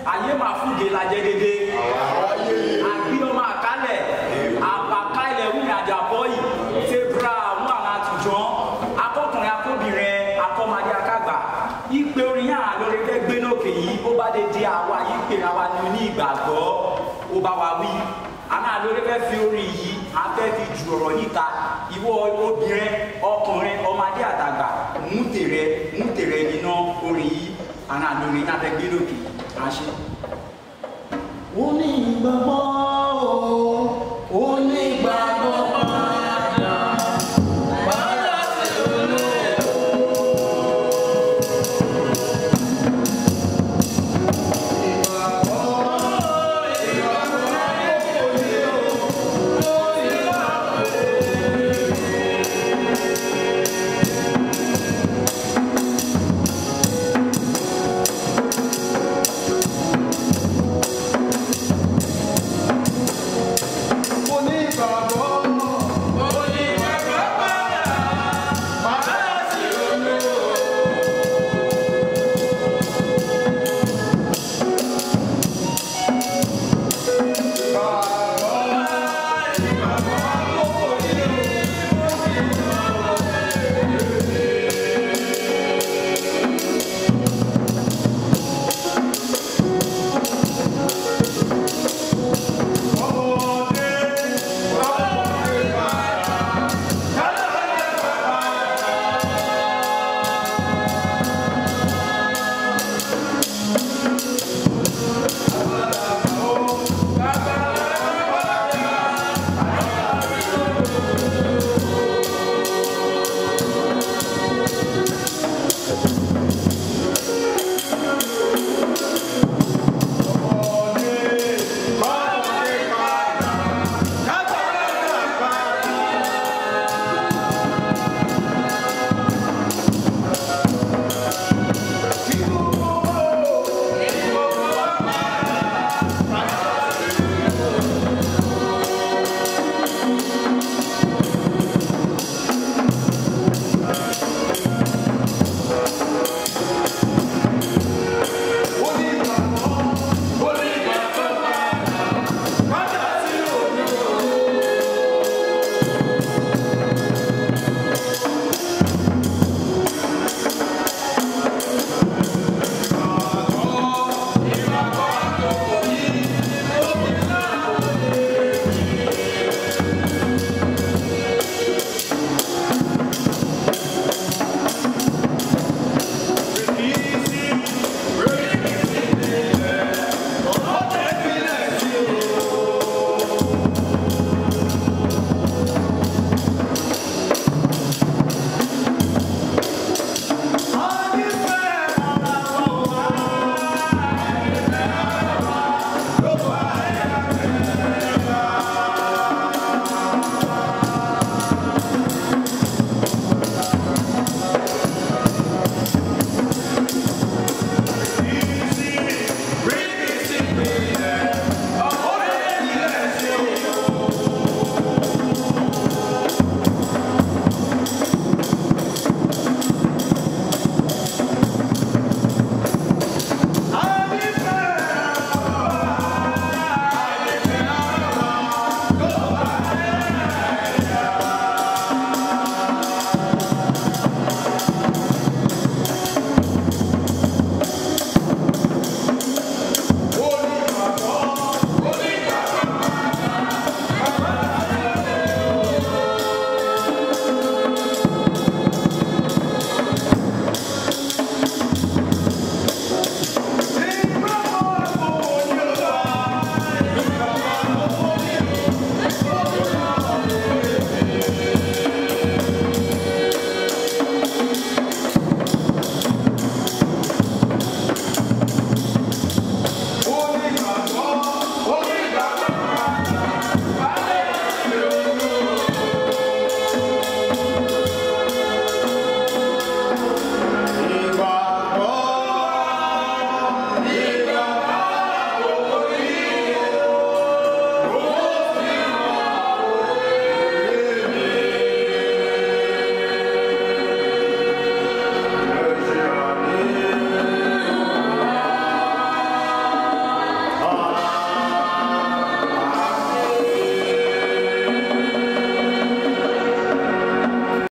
ayé máa fúge lajẹ́ dédé àbí ọmọ àkálẹ̀ àbàkálẹ̀ wúni àjàbọ̀ yìí ṣe bra àwọn àwọn àtijọ́ akọkùnrin akóbìnrin akọmọdé akágbà ìpè orin yàrá lórí fẹ́ gbé lókè yìí ó bá dé di àwa yìí pè àwa ní ìgbàgbọ́ ó bá wa wí àná lórí fẹ́ fi orin yìí afẹ́ fi ju ọ̀rọ̀ níta ìwọ obìnrin ọkùnrin ọmọdé àtàgbà mú tèrè nínú orin yìí àná lórí náà fẹ́ gbé lókè àṣẹ. ó ní